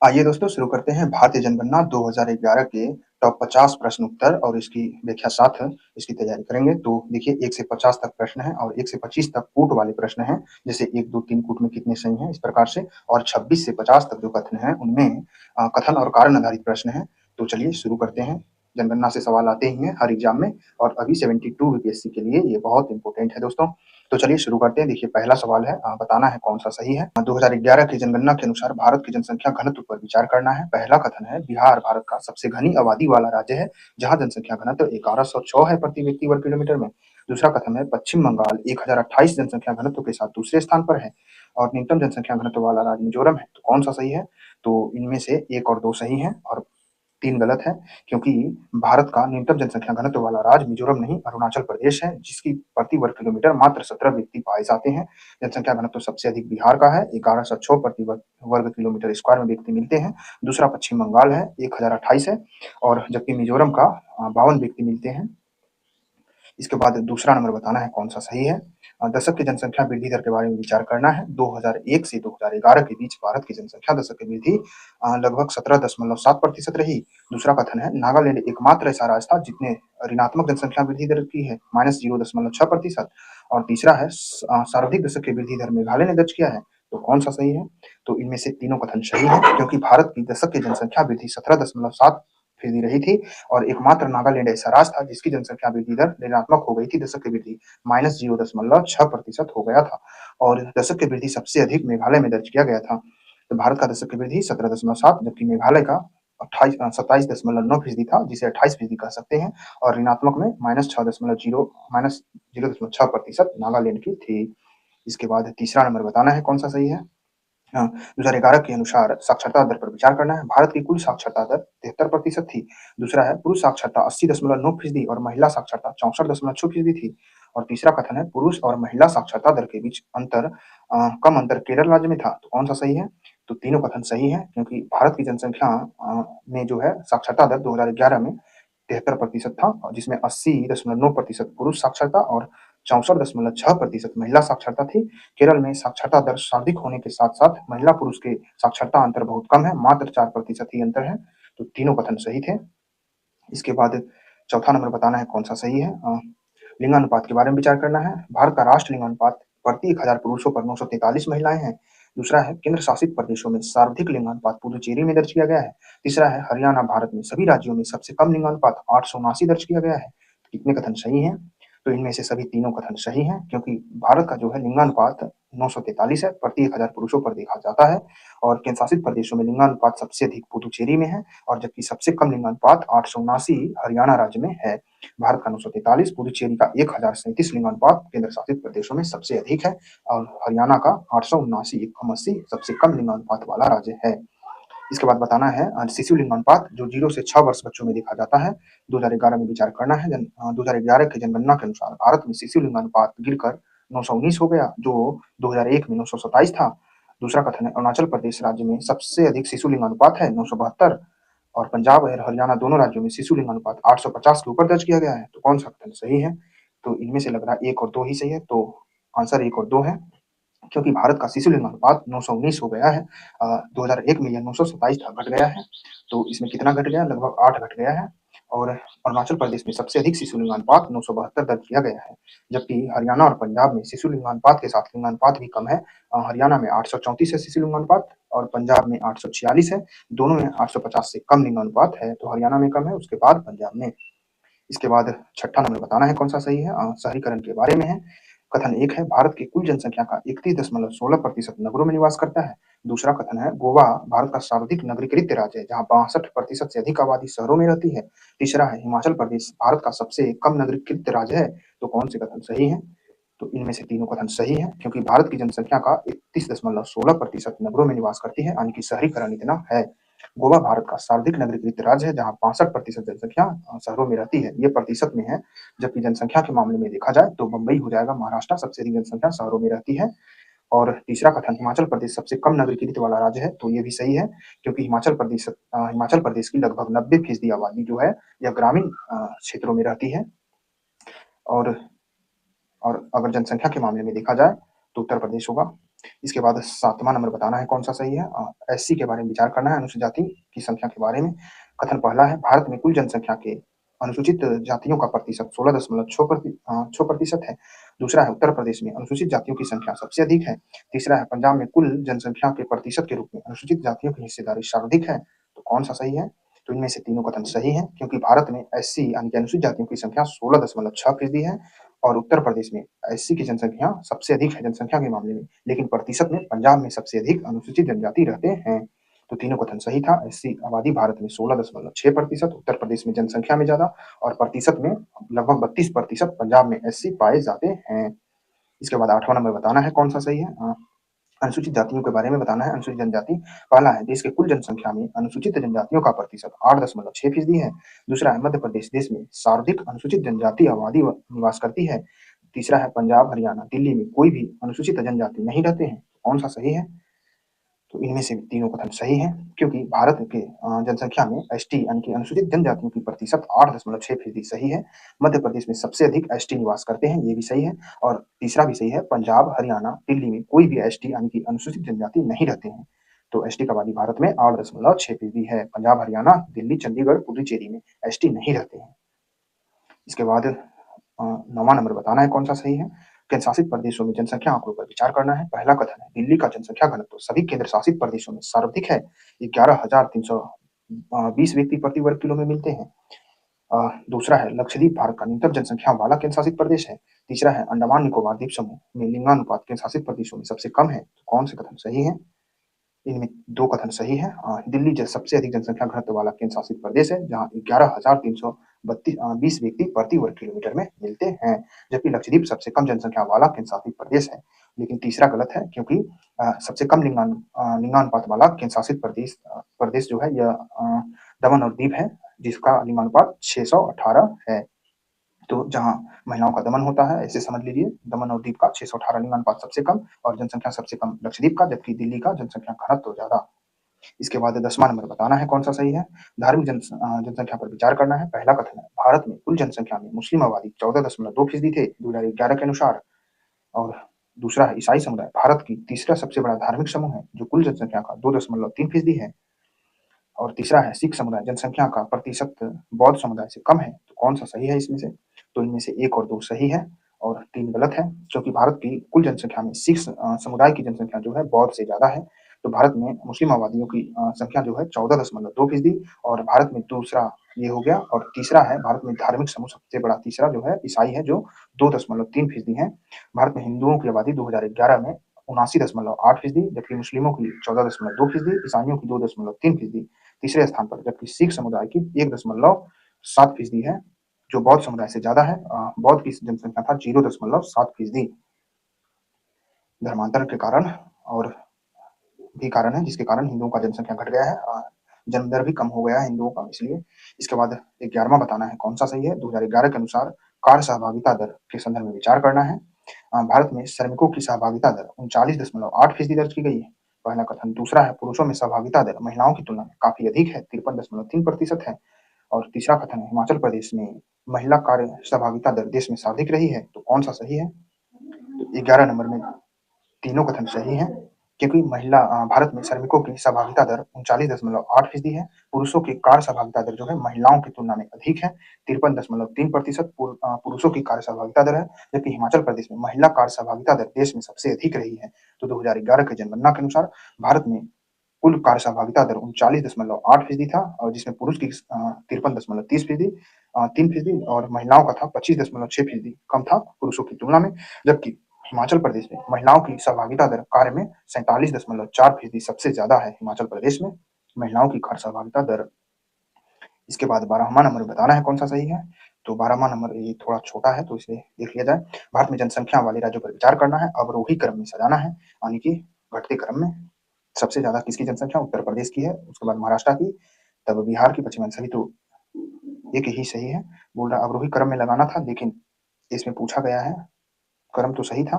आइए दोस्तों शुरू करते हैं भारतीय जनगणना 2011 के टॉप 50 प्रश्न उत्तर और इसकी व्याख्या साथ इसकी तैयारी करेंगे। तो देखिए 1 से 50 तक प्रश्न हैं और 1 से 25 तक कूट वाले प्रश्न हैं, जैसे 1, 2, 3 कूट में कितने सही हैं इस प्रकार से, और 26 से 50 तक जो कथन हैं उनमें कथन और कारण आधारित प्रश्न हैं। तो चलिए शुरू करते हैं। जनगणना से सवाल आते ही हैं हर एग्जाम में और अभी 72 यूपीएससी के लिए ये बहुत इंपॉर्टेंट है दोस्तों। तो चलिए शुरू करते हैं। देखिए पहला सवाल है, बताना है कौन सा सही है। 2011 की जनगणना के अनुसार भारत की जनसंख्या घनत्व पर विचार करना है। पहला कथन है, बिहार भारत का सबसे घनी आबादी वाला राज्य है, जहां जनसंख्या घनत्व 1106 है प्रति व्यक्ति वर्ग किलोमीटर में। दूसरा कथन है, पश्चिम बंगाल 1028 जनसंख्या घनत्व के साथ दूसरे स्थान पर है और न्यूनतम जनसंख्या घनत्व वाला राज्य मिजोरम है। तो कौन सा सही है? तो इनमें से 1 और 2 सही हैं और 3 गलत है, क्योंकि भारत का न्यूनतम जनसंख्या घनत्व वाला राज्य मिजोरम नहीं अरुणाचल प्रदेश है, जिसकी प्रति वर्ग किलोमीटर मात्र 17 व्यक्ति पाए जाते हैं। जनसंख्या घनत्व सबसे अधिक बिहार का है, 1106 प्रति वर्ग किलोमीटर स्क्वायर में व्यक्ति मिलते हैं। दूसरा पश्चिम बंगाल है, 1028 है, और जबकि मिजोरम का 52 व्यक्ति मिलते हैं। इसके बाद दूसरा नंबर बताना है कौन सा सही है। दशक की जनसंख्या वृद्धि दर के बारे में विचार करना है। 2001 से 2011 के बीच भारत की जनसंख्या दशक की वृद्धि लगभग 17.7% रही। दूसरा कथन है, नागालैंड एकमात्र ऐसा राज्य था जिसने ऋणात्मक जनसंख्या वृद्धि दर की है, -0.6%। और तीसरा है, सर्वाधिक दशक की वृद्धि दर मेघालय ने दर्ज किया है। तो कौन सा सही है? तो इनमें से तीनों कथन सही है, क्योंकि भारत की दशक की जनसंख्या वृद्धि 17.7% रही थी और एकमात्र नागालैंड ऐसा राज्य था जिसकी जनसंख्या वृद्धि दर ऋणात्मक हो गई थी। दशक की वृद्धि -0.6% हो गया था और दशक की वृद्धि सबसे अधिक मेघालय में दर्ज किया गया था। तो भारत का दशक की वृद्धि 17.7, जबकि मेघालय का 27.9% था, जिसे 28% कह सकते हैं, और ऋणात्मक में -0.6% नागालैंड की थी। इसके बाद तीसरा नंबर बताना है कौन सा सही है। 2011 के अनुसार साक्षरता दर पर विचार करना है। भारत की कुल साक्षरता दर 73% थी। दूसरा है, पुरुष साक्षरता 80.9% और महिला साक्षरता 64.6% थी। और तीसरा कथन है, पुरुष और महिला साक्षरता दर के बीच कम अंतर केरल राज्य में था। तो कौन सा सही है? तो तीनों कथन सही है, क्योंकि भारत की जनसंख्या में जो है साक्षरता दर 2011 में 73% था, जिसमें 80.9% पुरुष साक्षरता और 64.6% महिला साक्षरता थी। केरल में साक्षरता दर सर्वाधिक होने के साथ साथ महिला पुरुष के साक्षरता अंतर बहुत कम है, मात्र 4% ही अंतर है। तो तीनों कथन सही थे। इसके बाद चौथा नंबर बताना है कौन सा सही है। लिंगानुपात के बारे में विचार करना है। भारत का राष्ट्र लिंगानुपात प्रति 1000 पुरुषों पर 943 महिलाएं हैं। दूसरा है, केंद्र शासित प्रदेशों में सर्वाधिक लिंगानुपात पुडुचेरी में दर्ज किया गया है। तीसरा है, हरियाणा भारत में सभी राज्यों में सबसे कम लिंगानुपात 879 दर्ज किया गया है। कितने कथन सही हैं? तो इनमें से सभी तीनों कथन सही हैं, क्योंकि भारत का जो है लिंगानुपात 943 है, प्रति 1000 पुरुषों पर देखा जाता है, और केंद्र शासित प्रदेशों में लिंगानुपात सबसे अधिक पुडुचेरी में है और जबकि सबसे कम लिंगानुपात 879 हरियाणा राज्य में है। भारत का 943, पुडुचेरी का 1037 लिंगानुपात केंद्र शासित प्रदेशों में सबसे अधिक है और हरियाणा का 879 सबसे कम लिंगानुपात वाला राज्य है। इसके बाद बताना है शिशु लिंगानुपात, जो 0 से 6 वर्ष बच्चों में देखा जाता है। 2011 में विचार करना है। 2011 की जनगणना के अनुसार भारत में शिशु लिंगानुपात गिरकर 919 हो गया, जो 2001 में 927 था। दूसरा कथन है, अरुणाचल प्रदेश राज्य में सबसे अधिक शिशु लिंगानुपात है, 972, और पंजाब और हरियाणा दोनों राज्यों में शिशु लिंगानुपात 850 के ऊपर दर्ज किया गया है। तो कौन सा कथन सही है? तो इनमें से लग रहा है 1 और 2 ही सही है, तो आंसर 1 और 2 है, क्योंकि भारत का शिशु लिंगानुपात 919 हो गया है। 2001 में यह 927 था, घट गया है। तो इसमें कितना घट गया? लगभग 8 घट गया है। और अरुणाचल प्रदेश में सबसे अधिक शिशु लिंगानुपात 972 दर्ज किया गया है, जबकि हरियाणा और पंजाब में शिशु लिंगानुपात के साथ लिंगानुपात भी कम है। हरियाणा में 834 है शिशु लिंगानुपात और पंजाब में 846 है। दोनों में 850 से कम लिंगानुपात है, तो हरियाणा में कम है, उसके बाद पंजाब में। इसके बाद छठा नंबर बताना है कौन सा सही है। शहरीकरण के बारे में है। कथन 1 है, भारत की कुल जनसंख्या का 31.16% नगरों में निवास करता है। दूसरा कथन है, गोवा भारत का सर्वाधिक नगरीकृत राज्य है, जहाँ 62% से अधिक आबादी शहरों में रहती है। तीसरा है, हिमाचल प्रदेश भारत का सबसे कम नगरीकृत राज्य है। तो कौन से कथन सही है? तो इनमें से तीनों कथन सही है, क्योंकि भारत की जनसंख्या का 31.16% नगरों में निवास करती है, यानी कि शहरीकरण इतना है। गोवा भारत का सर्वाधिक नगरीकृत राज्य है, जहाँ 65% जनसंख्या शहरों में रहती है। ये प्रतिशत में है, जबकि जनसंख्या के मामले में देखा जाए तो बंबई हो जाएगा, महाराष्ट्र सबसे अधिक जनसंख्या शहरों में रहती है। और तीसरा कथन, हिमाचल प्रदेश सबसे कम नगरीकृत वाला राज्य है, तो ये भी सही है, क्योंकि हिमाचल प्रदेश की लगभग 90% आबादी जो है यह ग्रामीण क्षेत्रों में रहती है। और और अगर जनसंख्या के मामले में देखा जाए तो उत्तर प्रदेश होगा। इसके बाद 7वां नंबर बताना है कौन-सा सही है। एससी के बारे में विचार करना है, अनुसूचित जाति की संख्या के बारे में। कथन पहला है, भारत में कुल जनसंख्या के अनुसूचित जातियों का प्रतिशत 16.6% है। दूसरा है, उत्तर प्रदेश में अनुसूचित जातियों की संख्या सबसे अधिक है। तीसरा है, पंजाब में कुल जनसंख्या के प्रतिशत के रूप में अनुसूचित जातियों की हिस्सेदारी सर्वाधिक है। तो कौन-सा सही है? तो इनमें से तीनों कथन सही हैं, क्योंकि भारत में एससी यानी कि अनुसूचित जातियों की संख्या 16.6% है और उत्तर प्रदेश में एससी की जनसंख्या सबसे अधिक है जनसंख्या के मामले में, लेकिन प्रतिशत में पंजाब में सबसे अधिक अनुसूचित जनजाति रहते हैं। तो तीनों कथन सही था। एससी आबादी भारत में 16.6%, उत्तर प्रदेश में जनसंख्या में ज़्यादा और प्रतिशत में लगभग 32% पंजाब में एससी पाए जाते हैं। इसके बाद 8वां नंबर बताना है कौन-सा सही है। अनुसूचित जातियों के बारे में बताना है। अनुसूचित जनजाति पहला है, देश के कुल जनसंख्या में अनुसूचित जनजातियों का प्रतिशत 8.6% है। दूसरा है, मध्य प्रदेश देश में सर्वाधिक अनुसूचित जनजाति आबादी निवास करती है। तीसरा है, पंजाब, हरियाणा, दिल्ली में कोई भी अनुसूचित जनजाति नहीं रहते हैं। कौन सा सही है? तो इनमें से तीनों कथन सही हैं, क्योंकि भारत के जनसंख्या में एसटी यानी कि अनुसूचित जनजातियों की प्रतिशत 8.6% सही है। मध्य प्रदेश में सबसे अधिक एसटी निवास करते हैं, ये भी सही है। और तीसरा भी सही है, पंजाब, हरियाणा, दिल्ली में कोई भी एसटी यानी कि अनुसूचित जनजाति नहीं रहते हैं। तो एसटी की आबादी भारत में 8.6% है। पंजाब, हरियाणा, दिल्ली, चंडीगढ़, पुडुचेरी में एसटी नहीं रहते हैं। इसके बाद 9वां नंबर बताना है कौन-सा सही है। केंद्र शासित प्रदेशों में जनसंख्या आंकड़ों पर विचार करना है। पहला कथन है, दिल्ली का जनसंख्या घनत्व सभी केंद्र शासित प्रदेशों में सर्वाधिक है। 11,320 व्यक्ति प्रति वर्ग किलो में मिलते हैं। दूसरा है, लक्षद्वीप भारत का न्यूनतम जनसंख्या वाला केंद्र शासित प्रदेश है। तीसरा है, अंडमान निकोबार द्वीप समूह में लिंगानुपात केंद्र शासित प्रदेशों में सबसे कम है। तो कौन से कथन सही है? इनमें 2 कथन सही हैं। दिल्ली सबसे अधिक जनसंख्या घनत्व वाला केंद्र शासित प्रदेश है, जहाँ 11,320 व्यक्ति प्रति वर्ग किलोमीटर में मिलते हैं, जबकि लक्षद्वीप सबसे कम जनसंख्या वाला केंद्र शासित प्रदेश है। लेकिन तीसरा गलत है, क्योंकि सबसे कम लिंगानुपात वाला केंद्र शासित प्रदेश जो है यह दमन और दीव है, जिसका लिंगानुपात 618 है। तो जहाँ महिलाओं का दमन होता है, ऐसे समझ लीजिए, दमन और दीव का 618 लिंगानुपात सबसे कम और जनसंख्या सबसे कम लक्षद्वीप का, जबकि दिल्ली का जनसंख्या घनत्व ज़्यादा। इसके बाद 10वां नंबर बताना है कौन-सा सही है। धार्मिक जनसंख्या पर विचार करना है। पहला कथन है, भारत में कुल जनसंख्या में मुस्लिम आबादी 14.2% थे 2011 के अनुसार। और दूसरा है, ईसाई समुदाय भारत की तीसरा सबसे बड़ा धार्मिक समूह है, जो कुल जनसंख्या का 2.3% है। और तीसरा है, सिख समुदाय जनसंख्या का प्रतिशत बौद्ध समुदाय से कम है। तो कौन-सा सही है इसमें से? तो इनमें से 1 और 2 सही है और 3 गलत है, क्योंकि भारत की कुल जनसंख्या में सिख समुदाय की जनसंख्या जो है बौद्ध से ज़्यादा है। तो भारत में मुस्लिम आबादियों की संख्या जो है 14.2% और भारत में दूसरा ये हो गया। और तीसरा है, भारत में धार्मिक समूह सबसे बड़ा तीसरा जो है ईसाई है, जो 2.3% है। भारत में हिंदुओं की आबादी 2011 में 79.8%, जबकि मुस्लिमों की 14.2%, ईसाइयों की 2.3%। तीसरे स्थान पर, जबकि सिख समुदाय की 1.7% है, जो बौद्ध समुदाय से ज़्यादा है। बौद्ध की जनसंख्या था 0.7%। धर्मांतर के कारण और भी कारण है, जिसके कारण हिंदुओं का जनसंख्या घट गया है। जन्म दर भी कम हो गया है हिंदुओं का, इसलिए। इसके बाद 11वां बताना है कौन-सा सही है। 2011 के अनुसार कार्य सहभागिता दर के संदर्भ में विचार करना है। भारत में श्रमिकों की सहभागिता दर 39.8% दर्ज की गई है। पहला कथन। दूसरा है, पुरुषों में सहभागिता दर महिलाओं की तुलना में काफ़ी अधिक है, 53.3% है। और तीसरा कथन है, हिमाचल प्रदेश में महिला कार्य सहभागिता दर देश में सर्वाधिक रही है। तो कौन-सा सही है? तो 11 नंबर में तीनों कथन सही हैं, क्योंकि भारत में श्रमिकों की सहभागिता दर 39.8% है। पुरुषों की कार्य सहभागिता दर जो है महिलाओं की तुलना में अधिक है, 53.3% पुरुषों की कार्य सहभागिता दर है, जबकि हिमाचल प्रदेश में महिला कार्य सहभागिता दर देश में सबसे अधिक रही है। तो 2011 की जनगणना के अनुसार भारत में कुल कार्य सहभागिता दर 39.8% था, और जिसमें पुरुष की 53.30%, 3% और महिलाओं का था 25.6%, कम था पुरुषों की तुलना में। जबकि हिमाचल प्रदेश में महिलाओं की सहभागिता दर कार्य में 47.4% सबसे ज़्यादा है हिमाचल प्रदेश में महिलाओं की कार्य सहभागिता दर। इसके बाद 12वां नंबर बताना है कौन-सा सही है। तो 12वां नंबर ये थोड़ा छोटा है, तो इसे देख लिया जाए। भारत में जनसंख्या वाले राज्यों पर विचार करना है, अवरोही क्रम में सजाना है, यानी कि घटते क्रम में। सबसे ज़्यादा किसकी जनसंख्या? उत्तर प्रदेश की है, उसके बाद महाराष्ट्र की, तब बिहार की, पश्चिमांचल की। तो एक ही सही है। बोल रहा अवरोही क्रम में लगाना था, लेकिन इसमें पूछा गया है, क्रम तो सही था।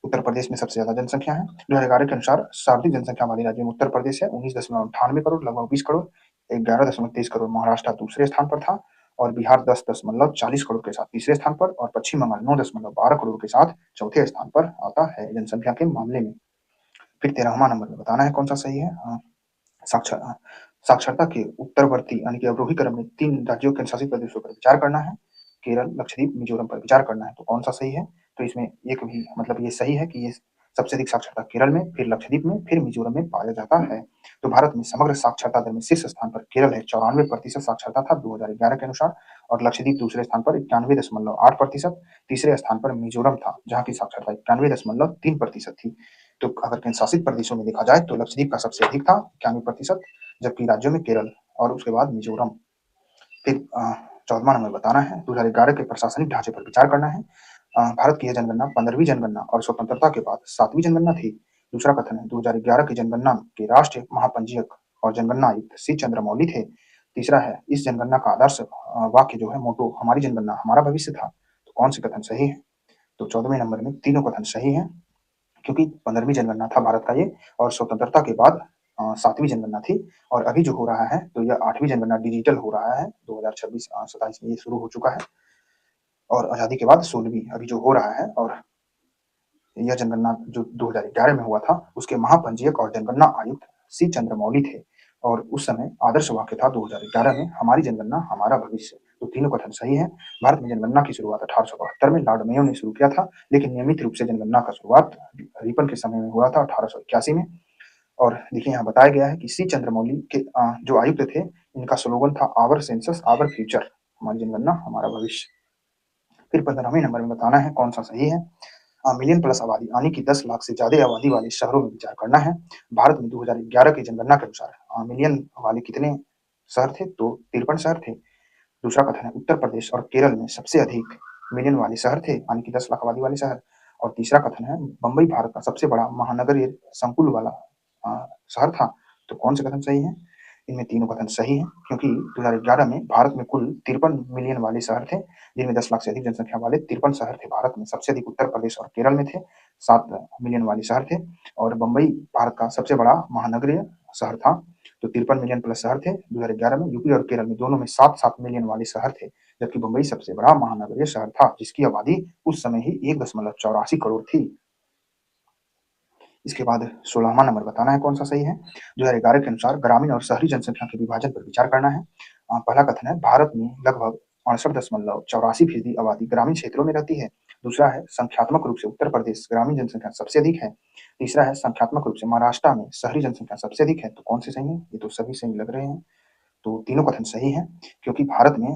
उत्तर प्रदेश में सबसे ज़्यादा जनसंख्या है। 2011 के अनुसार सर्वाधिक जनसंख्या वाले राज्य में उत्तर प्रदेश है, 19.98 करोड़, लगभग 20 करोड़। 11.23 करोड़ महाराष्ट्र दूसरे स्थान पर था, और बिहार 10.40 करोड़ के साथ तीसरे स्थान पर, और पश्चिम बंगाल 9.12 करोड़ के साथ चौथे स्थान पर आता है जनसंख्या के मामले में। फिर 13वां नंबर में बताना है कौन-सा सही है। साक्षर अ, साक्षरता के उत्तरवर्ती यानी कि अवरोही क्रम में 3 राज्यों और केंद्र शासित प्रदेशों पर विचार करना है। केरल, लक्षद्वीप, मिज़ोरम पर विचार करना है, तो कौन-सा सही है? तो इसमें एक भी मतलब ये सही है कि ये सबसे अधिक साक्षरता केरल में, फिर लक्षद्वीप में, फिर मिज़ोरम में पाया जाता है। तो भारत में समग्र साक्षरता दर में शीर्ष स्थान पर केरल है, 94% साक्षरता था 2011 के अनुसार और लक्षद्वीप दूसरे स्थान पर 91.8%, तीसरे स्थान पर मिज़ोरम था, जहाँ की साक्षरता 91.3% थी। तो अगर केंद्र शासित प्रदेशों में देखा जाए तो लक्षद्वीप का सबसे अधिक था 91%, जबकि राज्यों में केरल और उसके बाद मिजोरम। फिर 14वां नंबर बताना है 2011 के प्रशासनिक ढांचे पर विचार करना है। भारत की यह जनगणना 15वीं जनगणना और स्वतंत्रता के बाद 7वीं जनगणना थी। दूसरा कथन है 2011 की जनगणना के राष्ट्रीय महापंजीयक और जनगणना आयुक्त सी चंद्रमौली थे। तीसरा है इस जनगणना का आदर्श वाक्य जो है मोटो हमारी जनगणना हमारा भविष्य था। तो कौन से कथन सही है? तो 14वें नंबर में तीनों कथन सही है। क्योंकि 15वीं जनगणना था भारत का ये और स्वतंत्रता के बाद 7वीं जनगणना थी और अभी जो हो रहा है तो यह 8वीं जनगणना डिजिटल हो रहा है 2026-27 में ये शुरू हो चुका है और आज़ादी के बाद 16वीं अभी जो हो रहा है और यह जनगणना जो 2011 में हुआ था उसके महापंजीयक और जनगणना आयुक्त सी चंद्रमौली थे और उस समय आदर्श वाक्य था 2011 में हमारी जनगणना हमारा भविष्य। तो तीनों कथन सही है। भारत में जनगणना की शुरुआत 1872 में लॉर्ड मेयो ने शुरू किया था, लेकिन नियमित रूप से जनगणना का शुरुआत रिपन के समय में हुआ था 1881 में। और देखिए यहाँ बताया गया है कि सी चंद्रमौली के जो आयुक्त थे इनका स्लोगन था आवर सेंसस आवर फ्यूचर, हमारी जनगणना हमारा भविष्य। फिर 15वें नंबर में बताना है कौन सा सही है। मिलियन प्लस आबादी यानी कि 10 लाख से ज्यादा आबादी वाले शहरों में विचार करना है। भारत में 2011 की जनगणना के अनुसार मिलियन वाले कितने शहर थे? तो 53 शहर थे। दूसरा कथन है उत्तर प्रदेश और केरल में सबसे अधिक मिलियन वाले शहर थे यानी कि 10 लाख आबादी वाले शहर। और तीसरा कथन है बम्बई भारत का सबसे बड़ा महानगरीय संकुल वाला शहर था। तो कौन से कथन सही है? इनमें तीनों कथन सही हैं क्योंकि 2011 में भारत में कुल 53 मिलियन वाले शहर थे, जिनमें 10 लाख से अधिक जनसंख्या वाले 53 शहर थे। भारत में सबसे अधिक उत्तर प्रदेश और केरल में थे, 7 मिलियन वाले शहर थे और बम्बई भारत का सबसे बड़ा महानगरीय शहर था। तो 53 मिलियन प्लस शहर थे 2011 में। यूपी और केरल में दोनों में 7-7 मिलियन वाले शहर थे, जबकि बम्बई सबसे बड़ा महानगरीय शहर था, जिसकी आबादी उस समय ही 1.84 करोड़ थी। इसके बाद 16वां नंबर बताना है कौन सा सही है। 2011 के अनुसार ग्रामीण और शहरी जनसंख्या के विभाजन पर विचार करना है। पहला कथन है भारत में लगभग 68.84% आबादी ग्रामीण क्षेत्रों में रहती है। दूसरा है संख्यात्मक रूप से उत्तर प्रदेश ग्रामीण जनसंख्या सबसे अधिक है। तीसरा है संख्यात्मक रूप से महाराष्ट्र में शहरी जनसंख्या सबसे अधिक है। तो कौन से सही है? ये तो सभी सही लग रहे हैं। तो तीनों कथन सही है क्योंकि भारत में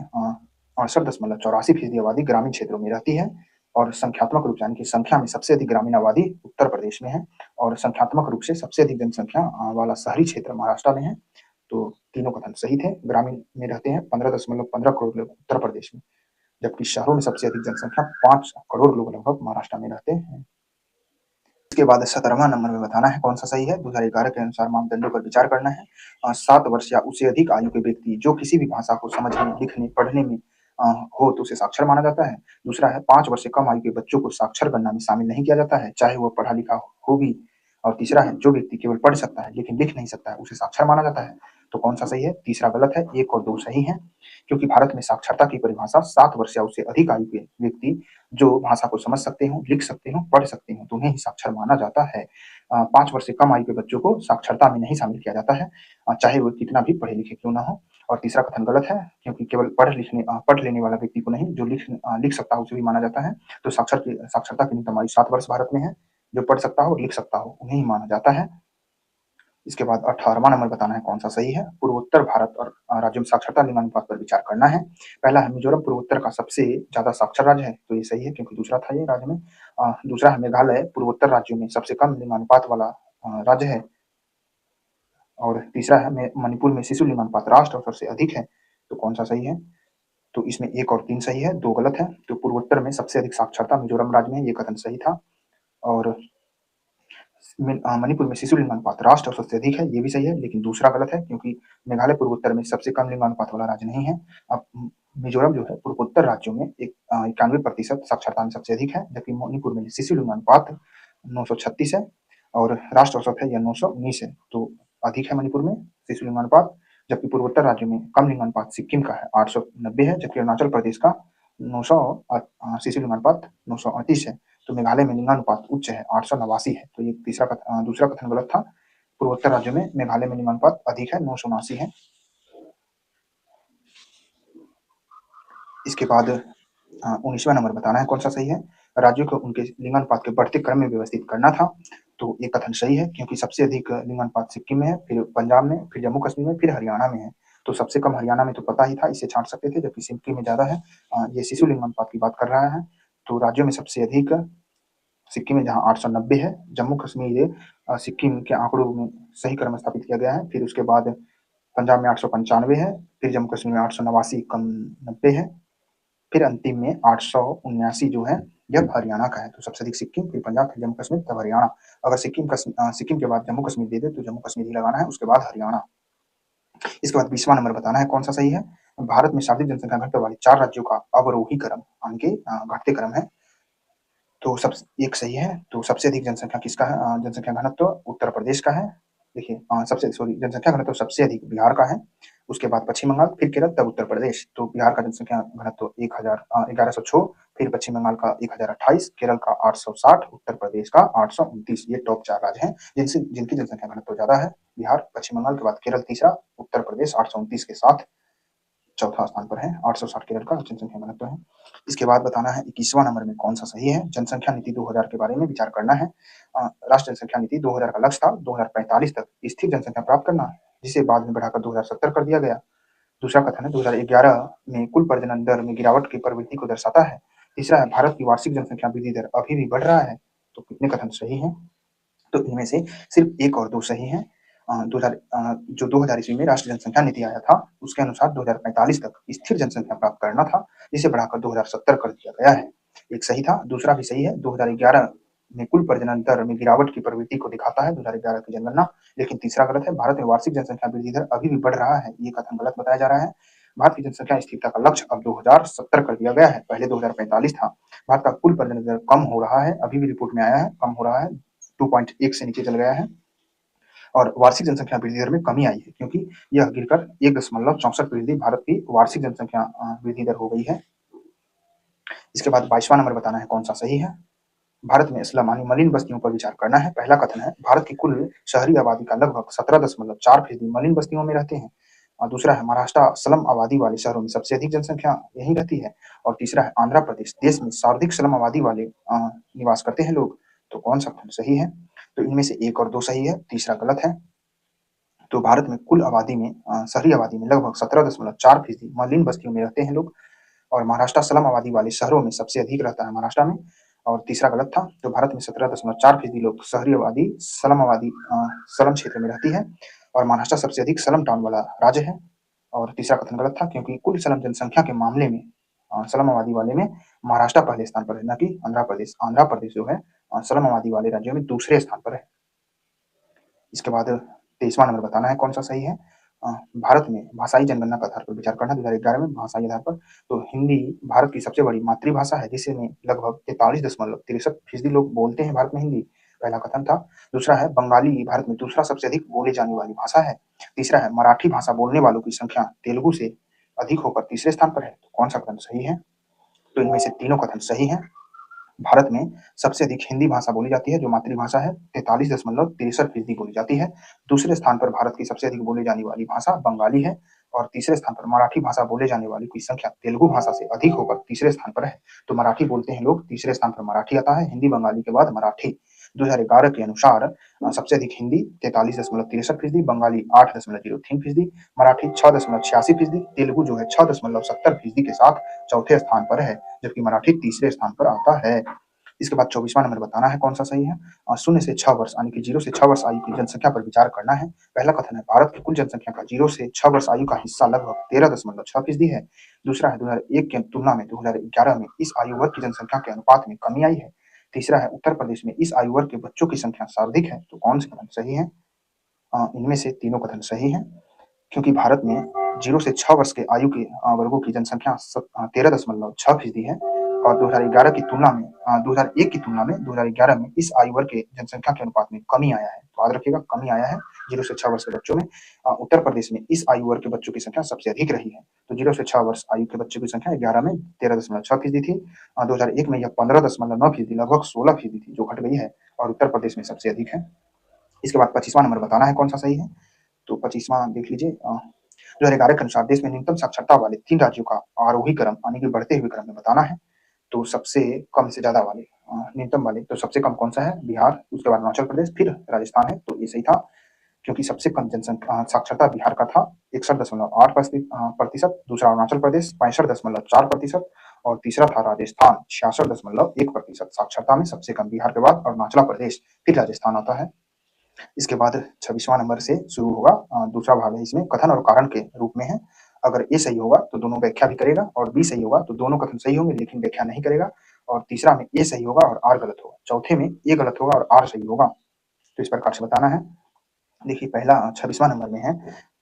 68.84% आबादी ग्रामीण क्षेत्रों में रहती है और संख्यात्मक रूप से यानी कि संख्या में सबसे अधिक ग्रामीण आबादी उत्तर प्रदेश में है और संख्यात्मक रूप से सबसे अधिक जनसंख्या वाला शहरी क्षेत्र महाराष्ट्र में है। तो तीनों कथन सही थे। ग्रामीण में रहते हैं 15.15 करोड़ लोग उत्तर प्रदेश में, जबकि शहरों में सबसे अधिक जनसंख्या 5 करोड़ लोग लगभग महाराष्ट्र में रहते हैं। इसके बाद 17वां नंबर में बताना है कौन सा सही है। 2011 के अनुसार मापदंडों पर विचार करना है। 7 वर्ष या उससे अधिक आयु के व्यक्ति जो किसी भी भाषा को समझने, लिखने, पढ़ने में हो तो उसे साक्षर माना जाता है। दूसरा है 5 वर्ष से कम आयु के बच्चों को साक्षर गणना में शामिल नहीं किया जाता है, चाहे वह पढ़ा लिखा हो भी। और तीसरा है जो व्यक्ति केवल पढ़ सकता है लेकिन लिख नहीं सकता है, उसे साक्षर माना जाता है। तो कौन सा सही है? तीसरा गलत है, 1 और 2 सही है। क्योंकि भारत में साक्षरता की परिभाषा 7 वर्ष या उससे अधिक आयु के व्यक्ति जो भाषा को समझ सकते हो, लिख सकते हो, पढ़ सकते हो, तो उन्हें ही साक्षर माना जाता है। 5 वर्ष से कम आयु के बच्चों को साक्षरता में नहीं शामिल किया जाता है, चाहे वो कितना भी पढ़े लिखे क्यों ना हो। और तीसरा कथन गलत है क्योंकि केवल पढ़ लेने वाला व्यक्ति को नहीं, जो लिख सकता हो उसे भी माना जाता है। तो साक्षरता की न्यूनतम आयु 7 वर्ष भारत में है। जो पढ़ सकता हो और लिख सकता हो उन्हें ही माना जाता है। इसके बाद 18वां नंबर बताना है कौन सा सही है। पूर्वोत्तर भारत और राज्यों में साक्षरता लिंगानुपात पर विचार करना है। पहला है मिजोरम पूर्वोत्तर का सबसे ज्यादा साक्षर राज्य है, तो ये सही है क्योंकि दूसरा था ये राज्य में। दूसरा है मेघालय पूर्वोत्तर राज्यों में सबसे कम लिंगानुपात वाला राज्य है। और तीसरा है मणिपुर में शिशु लिंगानुपात राष्ट्र औसत से अधिक है। तो कौन सा सही है? तो इसमें 1 और 3 सही है, 2 गलत है। तो पूर्वोत्तर में सबसे अधिक साक्षरता मिजोरम राज्य में, ये कथन सही था। और मणिपुर में शिशु लिंगानुपात राष्ट्र औसत से अधिक है, ये भी सही है, लेकिन दूसरा गलत है क्योंकि मेघालय पूर्वोत्तर में सबसे कम लिंगानुपात वाला राज्य नहीं है। अब मिजोरम जो है पूर्वोत्तर राज्यों में 91% साक्षरता में सबसे अधिक है, जबकि मणिपुर में शिशु लिंगानुपात 936 है और राष्ट्र औसत है यह 919 है। तो अधिक है मणिपुर में शिशु लिंगानुपात, जबकि पूर्वोत्तर राज्यों में कम लिंगानुपात सिक्किम का है 890 है, जबकि अरुणाचल प्रदेश का 900 शिशु लिंगानुपात 938 है। तो मेघालय में लिंगानुपात उच्च है, 889 है। तो ये दूसरा कथन गलत था। पूर्वोत्तर राज्यों में मेघालय में लिंगानुपात अधिक है, 979 है। इसके बाद 19वां नंबर बताना है कौन सा सही है। राज्यों को उनके लिंगानुपात के बढ़ते क्रम में व्यवस्थित करना था। तो ये कथन सही है, क्योंकि सबसे अधिक लिंगानुपात सिक्किम में है, फिर पंजाब में, फिर जम्मू कश्मीर में, फिर हरियाणा में है। तो सबसे कम हरियाणा में तो पता ही था, इसे छांट सकते थे, जबकि सिक्किम में ज़्यादा है। ये शिशु लिंगानुपात की बात कर रहा है। तो राज्यों में सबसे अधिक सिक्किम में, जहाँ 890 है। जम्मू कश्मीर सिक्किम के आंकड़ों में सही क्रम स्थापित किया गया है। फिर उसके बाद पंजाब में 895 है, फिर जम्मू कश्मीर में 889 कम 90 है, फिर अंतिम में 879 जो है यह हरियाणा का है। तो सबसे अधिक सिक्किम, फिर पंजाब, फिर जम्मू कश्मीर, तब हरियाणा। अगर सिक्किम के बाद जम्मू कश्मीर दे दे तो जम्मू कश्मीर ही लगाना है, उसके बाद हरियाणा। इसके बाद 20वां नंबर बताना है कौन सा सही है। भारत में शारीरिक जनसंख्या घनत्व वाले 4 राज्यों का अवरोही क्रम यानी कि घटते क्रम है। तो सब एक सही है। तो सबसे अधिक जनसंख्या किसका है? जनसंख्या घनत्व उत्तर प्रदेश का है। देखिए सबसे सॉरी जनसंख्या घनत्व सबसे अधिक बिहार का है, उसके बाद पश्चिम बंगाल, फिर केरल, तब उत्तर प्रदेश। तो बिहार का जनसंख्या घनत्व 1106, फिर पश्चिम बंगाल का 1028, केरल का 860, उत्तर प्रदेश का 829। ये टॉप 4 राज्य हैं जिनकी जनसंख्या घनत्व ज्यादा है। बिहार, पश्चिम बंगाल के बाद केरल तीसरा, उत्तर प्रदेश 829 के साथ चौथा स्थान पर है। 860 केरल का जनसंख्या घनत्व है। इसके बाद बताना है 21वां नंबर में कौन सा सही है। जनसंख्या नीति 2000 के बारे में विचार करना है। राष्ट्रीय जनसंख्या नीति 2000 का लक्ष्य था 2045 तक स्थिर जनसंख्या प्राप्त करना, जिसे बाद में बढ़ाकर 2070 कर दिया गया। दूसरा कथन है 2011 में कुल प्रजनन दर में गिरावट की प्रवृत्ति को दर्शाता है। तीसरा है भारत की वार्षिक जनसंख्या वृद्धि दर अभी भी बढ़ रहा है। तो कितने कथन सही हैं? तो इनमें से सिर्फ 1 और 2 सही हैं। 2000 ईस्वी में राष्ट्रीय जनसंख्या नीति आया था, उसके अनुसार 2045 तक स्थिर जनसंख्या प्राप्त करना था, जिसे बढ़ाकर 2070 कर दिया गया है। एक सही था, दूसरा भी सही है। 2011 में कुल प्रजनन दर में गिरावट की प्रवृत्ति को दिखाता है 2011 की जनगणना, लेकिन तीसरा गलत है। भारत में वार्षिक जनसंख्या वृद्धि दर अभी भी बढ़ रहा है, ये कथन गलत बताया जा रहा है। भारत की जनसंख्या स्थिरता का लक्ष्य अब 2070 कर दिया गया है, पहले 2045 था। भारत का कुल प्रजनन दर कम हो रहा है, अभी भी रिपोर्ट में आया है कम हो रहा है, 2.1 से नीचे चल गया है। और वार्षिक जनसंख्या वृद्धि दर में कमी आई है, क्योंकि यह गिरकर 1.64% भारत की वार्षिक जनसंख्या वृद्धि दर हो गई है। इसके बाद 22वां नंबर बताना है कौन सा सही है। भारत में स्लम यानी मलिन बस्तियों पर विचार करना है। पहला कथन है भारत की कुल शहरी आबादी का लगभग 17.4% मलिन बस्तियों में रहते हैं। और दूसरा है महाराष्ट्र स्लम आबादी वाले शहरों में सबसे अधिक जनसंख्या यही रहती है। और तीसरा है आंध्र प्रदेश देश में सर्वाधिक स्लम आबादी वाले निवास करते हैं लोग। तो कौन सा कथन सही है? तो इनमें से 1 और 2 सही है, तीसरा गलत है। तो भारत में कुल आबादी में शहरी आबादी में लगभग 17.4% मलिन बस्तियों में रहते हैं लोग। और महाराष्ट्र स्लम आबादी वाले शहरों में सबसे अधिक रहता है महाराष्ट्र में। और तीसरा गलत था। तो भारत में 17.4% लोग शहरी आबादी स्लम क्षेत्र में रहती है, और महाराष्ट्र सबसे अधिक स्लम टाउन वाला राज्य है। और तीसरा कथन गलत था, क्योंकि कुल स्लम जनसंख्या के मामले में स्लम आबादी वाले में महाराष्ट्र पहले स्थान पर है, न कि आंध्र प्रदेश। आंध्र प्रदेश जो है स्लम आबादी वाले राज्यों में दूसरे स्थान पर है। इसके बाद 23वां नंबर बताना है कौन सा सही है। भारत में भाषाई जनगणना के आधार पर विचार करना 2011 में भाषाई आधार पर। तो हिंदी भारत की सबसे बड़ी मातृभाषा है, जिसमें लगभग 43.63% लोग बोलते हैं भारत में हिंदी। पहला कथन था। दूसरा है बंगाली भारत में दूसरा सबसे अधिक बोली जाने वाली भाषा है। तीसरा है मराठी भाषा बोलने वालों की संख्या तेलुगु से अधिक होकर तीसरे स्थान पर है। तो कौन सा कथन सही है? तो इनमें से तीनों कथन सही है। भारत में सबसे अधिक हिंदी भाषा बोली जाती है, जो मातृभाषा है, 43.63% बोली जाती है। दूसरे स्थान पर भारत की सबसे अधिक बोली जाने वाली भाषा बंगाली है, और तीसरे स्थान पर मराठी भाषा बोले जाने वाली की संख्या तेलुगु भाषा से अधिक होकर तीसरे स्थान पर है। तो मराठी बोलते हैं लोग, तीसरे स्थान पर मराठी आता है, हिंदी बंगाली के बाद मराठी। 2011 के अनुसार सबसे अधिक हिंदी 43.63%, बंगाली 8.03%, मराठी 6.86%, तेलुगु जो है 6.70% के साथ चौथे स्थान पर है, जबकि मराठी तीसरे स्थान पर आता है। इसके बाद 24वां नंबर बताना है कौन सा सही है। 0 से 6 वर्ष यानी कि 0 से 6 वर्ष आयु की जनसंख्या पर विचार करना है। पहला कथन है भारत की कुल जनसंख्या का 0 से 6 वर्ष आयु का हिस्सा लगभग 13.6% है। दूसरा है 2001 की तुलना में 2011 में इस आयु वर्ग की जनसंख्या के अनुपात में कमी आई है। तीसरा है उत्तर प्रदेश में इस आयु वर्ग के बच्चों की संख्या सर्वाधिक है। तो कौन से कथन सही है? इनमें से तीनों कथन सही हैं, क्योंकि भारत में 0 से 6 वर्ष के आयु के वर्गों की जनसंख्या 13.6% है। और 2011 की तुलना में 2001 की तुलना में 2011 में इस आयु वर्ग के जनसंख्या के अनुपात में कमी आया है। तो याद रखिएगा कमी आया है 0 से 6 वर्ष के बच्चों में। उत्तर प्रदेश में इस आयु वर्ग के बच्चों की संख्या सबसे अधिक रही है। तो 0 से 6 वर्ष आयु के बच्चों की संख्या 11 में 13.6% थी। 2001 में यह 15.9% लगभग 16% थी जो घट गई है और उत्तर प्रदेश में सबसे अधिक है। इसके बाद 25वां नंबर बताना है कौन सा सही है। तो 25वां देख लीजिए 2011 के अनुसार देश में न्यूनतम साक्षरता वाले 3 राज्यों का आरोही क्रम यानी कि बढ़ते हुए क्रम में बताना है। तो सबसे कम से ज़्यादा वाले न्यूनतम वाले तो सबसे कम कौन सा है? बिहार, उसके बाद अरुणाचल प्रदेश, फिर राजस्थान है। तो ये सही था क्योंकि सबसे कम जनसंख्या साक्षरता बिहार का था 61.8%, दूसरा अरुणाचल प्रदेश 65.4% और तीसरा था राजस्थान 66.1%। साक्षरता में सबसे कम बिहार के बाद अरुणाचल प्रदेश, फिर राजस्थान आता है। इसके बाद 26वां नंबर से शुरू होगा। दूसरा भाग है इसमें कथन और कारण के रूप में है। अगर ए सही होगा तो दोनों व्याख्या भी करेगा और बी सही होगा तो दोनों कथन सही होंगे लेकिन व्याख्या नहीं करेगा और तीसरा में ए सही होगा और आर गलत होगा। चौथे में ए गलत होगा और आर सही होगा। तो इस प्रकार से बताना है। देखिए पहला 26वां नंबर में है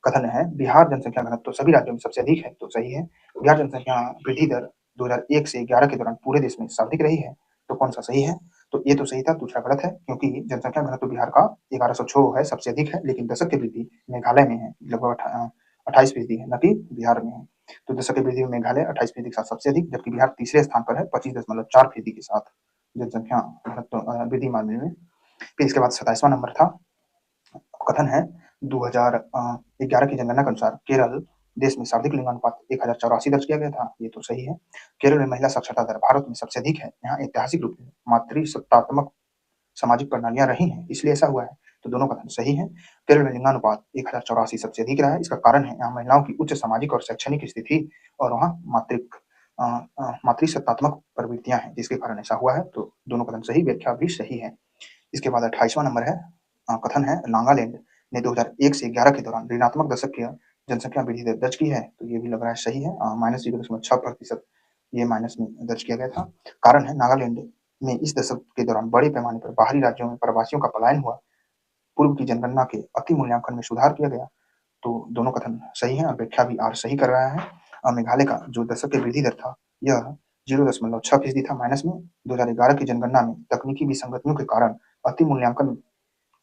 कथन है बिहार जनसंख्या घनत्व तो सभी राज्यों में सबसे अधिक है। तो सही है। बिहार जनसंख्या वृद्धि दर 2001 से 11 के दौरान पूरे देश में सर्वाधिक रही है। तो कौन सा सही है? तो ये तो सही था, दूसरा गलत है क्योंकि जनसंख्या घनत्व बिहार का 1106 है, सबसे अधिक है, लेकिन दशक की वृद्धि मेघालय में है, लगभग 28% है, न कि बिहार में है। तो दशक की वृद्धि में मेघालय 28% के साथ सबसे अधिक, जबकि बिहार तीसरे स्थान पर है 25.4% के साथ जनसंख्या घनत्व वृद्धि मामले में। फिर इसके बाद 27वां नंबर था कथन है 2011 की जनगणना के अनुसार केरल देश में सर्वाधिक लिंगानुपात 1084 दर्ज किया गया था। ये तो सही है। केरल में महिला साक्षरता दर भारत में सबसे अधिक है। यहाँ ऐतिहासिक रूप से मातृसत्तात्मक सामाजिक प्रणालियां रही हैं, इसलिए ऐसा हुआ है। तो दोनों कथन सही है। केरल में लिंगानुपात 1084 सबसे अधिक रहा है। इसका कारण है यहाँ महिलाओं की उच्च सामाजिक और शैक्षणिक स्थिति और वहाँ मातृसत्तात्मक प्रवृत्तियां हैं जिसके कारण ऐसा हुआ है। तो दोनों कथन सही, व्याख्या भी सही है। इसके बाद 28वां नंबर है कथन है नागालैंड ने 2001 से 11 के दौरान ऋणात्मक दशक जनसंख्या वृद्धि दर दर्ज की है। तो ये भी लग रहा है सही है। -0.6% ये माइनस में दर्ज किया गया था। कारण है नागालैंड में इस दशक के दौरान बड़े पैमाने पर बाहरी राज्यों में प्रवासियों का पलायन हुआ। पूर्व की जनगणना के अति मूल्यांकन में सुधार किया गया। तो दोनों कथन सही है और व्याख्या भी आर सही कर रहा है। मेघालय का जो दशक की वृद्धि दर था यह 0.6% था माइनस में। 2011 की जनगणना में तकनीकी विसंगतियों के कारण अति मूल्यांकन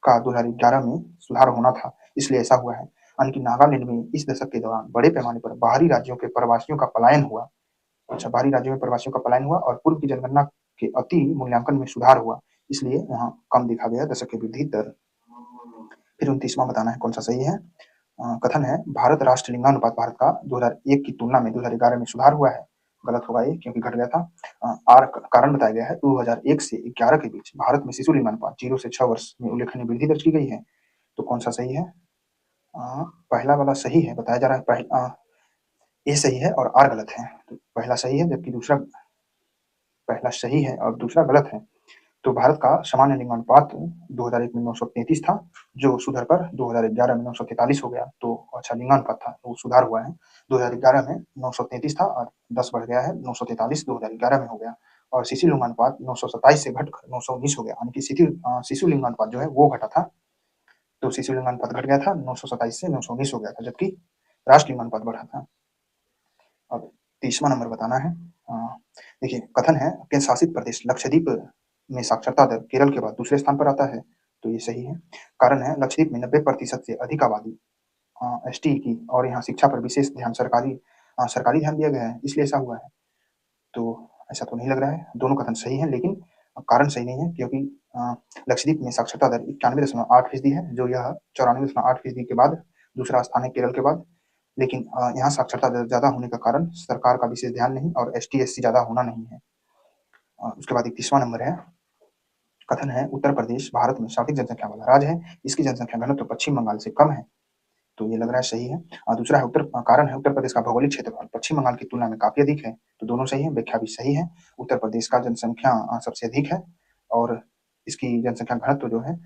का 2011 में सुधार होना था, इसलिए ऐसा हुआ है। यानी कि नागालैंड में इस दशक के दौरान बड़े पैमाने पर बाहरी राज्यों के प्रवासियों का पलायन हुआ। अच्छा, बाहरी राज्यों में प्रवासियों का पलायन हुआ और पूर्व की जनगणना के अति मूल्यांकन में सुधार हुआ, इसलिए वहाँ कम देखा गया दशक की वृद्धि दर। फिर 29वां बताना है कौन सा सही है। कथन है भारत राष्ट्र लिंगानुपात भारत का 2001 की तुलना में 2011 में सुधार हुआ है। गलत होगा ये क्योंकि घट गया था। आर कारण बताया गया है 2001 से 11 के बीच भारत में शिशु लिंगानुपात 0 से 6 वर्ष में उल्लेखनीय वृद्धि दर्ज की गई है। तो कौन सा सही है? पहला वाला सही है बताया जा रहा है। ए सही है और आर गलत है। तो पहला सही है जबकि दूसरा पहला सही है और दूसरा गलत है। तो भारत का सामान्य लिंगानुपात 2001 में 933 था, जो सुधर कर 2011 में 943 हो गया। तो अच्छा लिंगानुपात था, वो सुधार हुआ है। 2011 में 933 था और 10 बढ़ गया है, 943 2011 में हो गया। और शिशु लिंगानुपात 927 से घटकर 919 हो गया, यानी कि शिशु लिंगानुपात जो है वो घटा था। तो शिशु लिंगानुपात घट गया था 927 से 919 हो गया था, जबकि राष्ट्रीय लिंगानुपात बढ़ा था। अब 30वां नंबर बताना है। देखिए कथन है केंद्र शासित प्रदेश लक्षद्वीप में साक्षरता दर केरल के बाद दूसरे स्थान पर आता है। तो ये सही है। कारण है लक्षद्वीप में 90% से अधिक आबादी एसटी की और यहाँ शिक्षा पर विशेष ध्यान सरकारी ध्यान दिया गया है, इसलिए ऐसा हुआ है। तो ऐसा तो नहीं लग रहा है। दोनों कथन सही है लेकिन कारण सही नहीं है क्योंकि लक्षद्वीप में साक्षरता दर 91.8% है, जो यह 94.8% के बाद दूसरा स्थान है केरल के बाद। लेकिन यहाँ साक्षरता दर ज़्यादा होने का कारण सरकार का विशेष ध्यान नहीं और एसटी-एससी ज़्यादा होना नहीं है। उसके बाद 31वां नंबर है, कथन है उत्तर प्रदेश भारत में सर्वाधिक जनसंख्या वाला राज्य है, इसकी जनसंख्या घनत्व पश्चिम बंगाल से कम है। तो ये लग रहा है सही है। दूसरा है कारण है उत्तर प्रदेश का भौगोलिक क्षेत्रफल पश्चिम बंगाल की तुलना में काफ़ी अधिक है। तो दोनों सही है, व्याख्या भी सही है। उत्तर प्रदेश का जनसंख्या सबसे अधिक है और इसकी जनसंख्या घनत्व जो है